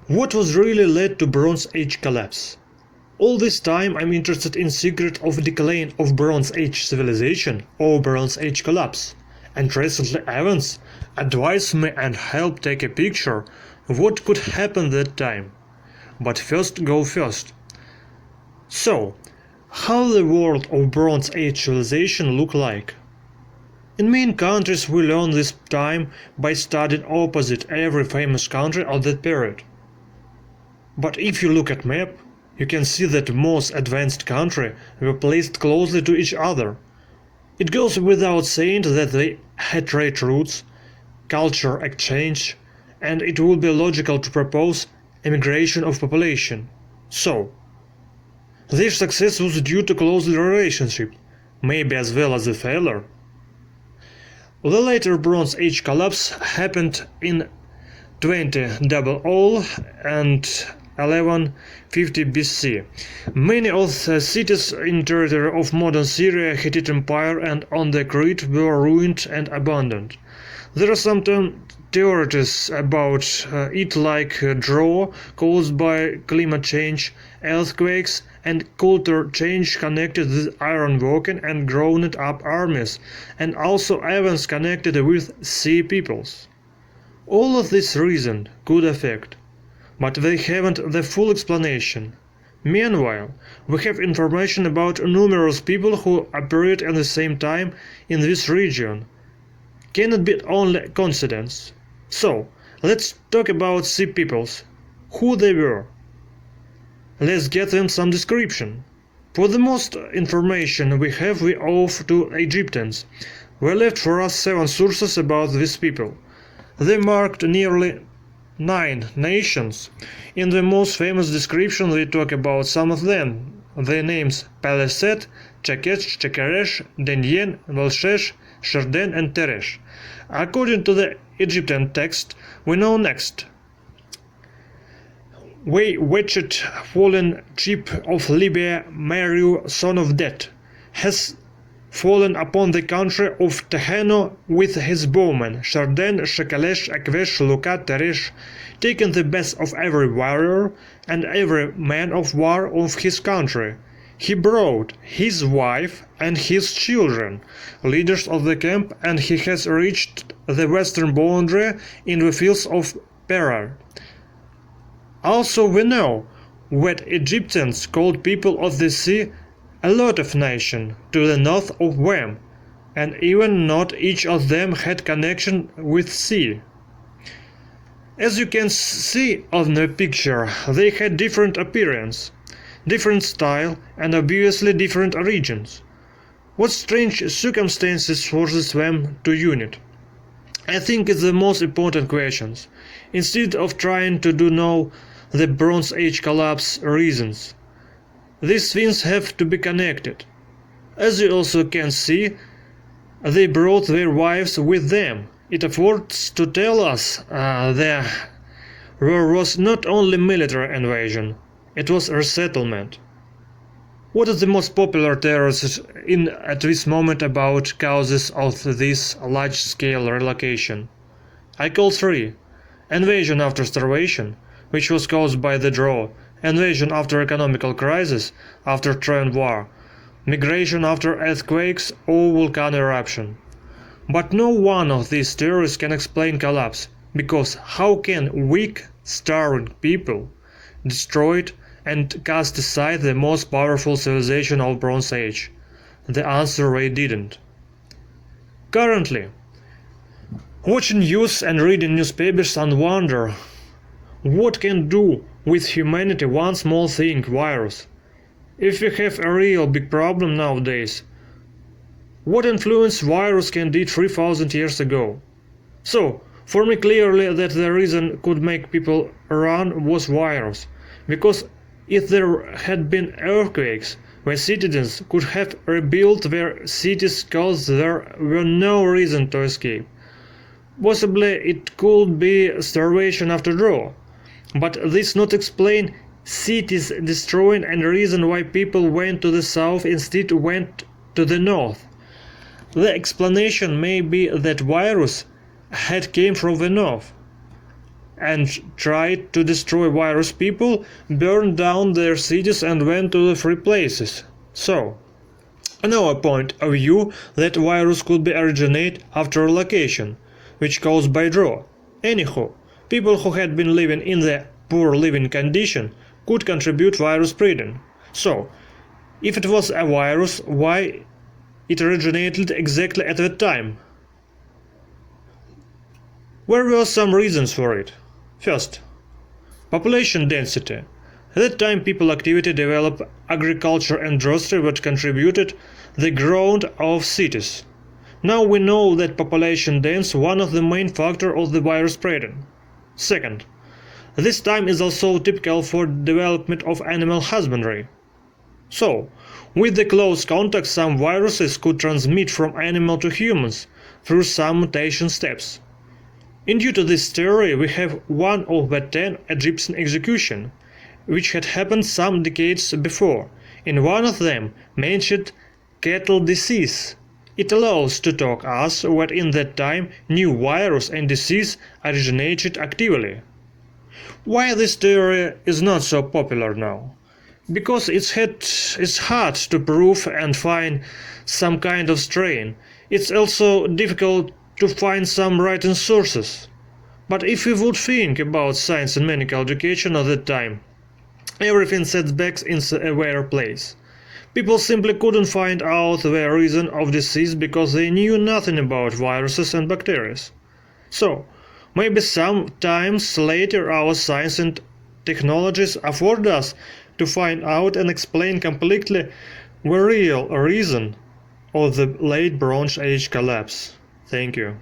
What was really led to Bronze Age collapse? All this time I'm interested in secret of decline of Bronze Age civilization or Bronze Age collapse, and recently events advise me and help take a picture of what could happen that time. But first go first. So, how the world of Bronze Age civilization look like? In main countries we learn this time by studying opposite every famous country of that period. But if you look at map, you can see that most advanced countries were placed closely to each other. It goes without saying that they had trade routes, culture exchange, and it would be logical to propose emigration of population. So, their success was due to close relationship, maybe as well as the failure. The later Bronze Age collapse happened in 2000 and 1150 BC. Many of the cities in territory of modern Syria, Hittite Empire and on the Crete were ruined and abandoned. There are some theories about it like drought caused by climate change, earthquakes and culture change connected with iron working and grown up armies, and also events connected with sea peoples. All of this reason could affect, but they haven't the full explanation. Meanwhile, we have information about numerous people who appeared at the same time in this region. Can it be only coincidence? So, let's talk about sea peoples. Who they were? Let's get them some description. For the most information we have we owe to Egyptians. We left for us 7 sources about these people. They marked nearly 9 nations. In the most famous description we talk about some of them. The names Peleset, Chekesh, Chekeresh, Denyen, Velshesh, Sherden and Teresh. According to the Egyptian text, we know next. We wretched fallen chief of Libya, Mariu, son of Det, has fallen upon the country of Teheno with his bowmen, Sherden, Shekelesh, Akvesh, Luka, Teresh, taken the best of every warrior and every man of war of his country. He brought his wife and his children, leaders of the camp, and he has reached the western boundary in the fields of Perar. Also we know that Egyptians called people of the sea a lot of nations to the north of them, and even not each of them had connection with sea. As you can see on the picture, they had different appearance, different style and obviously different origins. What strange circumstances forces them to unite? I think it's the most important questions, instead of trying to know the Bronze Age collapse reasons. These things have to be connected. As you also can see, they brought their wives with them. It affords to tell us there was not only military invasion, it was resettlement. What is the most popular theories at this moment about causes of this large-scale relocation? I call 3. Invasion after starvation, which was caused by the drought, invasion after economical crisis, after Trojan War, migration after earthquakes or volcano eruption. But no one of these theories can explain collapse, because how can weak, starving people destroy and cast aside the most powerful civilization of Bronze Age? The answer they didn't. Currently, watching news and reading newspapers and wonder what can do with humanity one small thing, virus. If we have a real big problem nowadays, what influence virus can did 3000 years ago? So, for me clearly that the reason could make people run was virus, because if there had been earthquakes, where citizens could have rebuilt their cities cause there were no reason to escape. Possibly it could be starvation after drought, but this not explain cities destroying and reason why people went to the south instead went to the north. The explanation may be that virus had came from the north. and tried to destroy virus people, burned down their cities and went to the free places. So, on our point of view, that virus could be originate after relocation, which caused by draw. Anyhow, people who had been living in the poor living condition could contribute virus spreading. So, if it was a virus, why it originated exactly at that time? There were some reasons for it. First, population density. At that time people activity developed agriculture and industry that contributed the growth of cities. Now we know that population dense one of the main factors of the virus spreading. Second, this time is also typical for development of animal husbandry. So, with the close contact some viruses could transmit from animal to humans through some mutation steps. And due to this theory we have one of the 10 Egyptian executions, which had happened some decades before. In one of them mentioned cattle disease. It allows to talk us that in that time new virus and disease originated actively. Why this theory is not so popular now? Because it's hard to prove and find some kind of strain. It's also difficult to find some written sources. But if we would think about science and medical education at that time, everything sets back in their place. People simply couldn't find out the reason of disease because they knew nothing about viruses and bacteria. So, maybe sometimes later our science and technologies afford us to find out and explain completely the real reason of the late Bronze Age collapse. Thank you.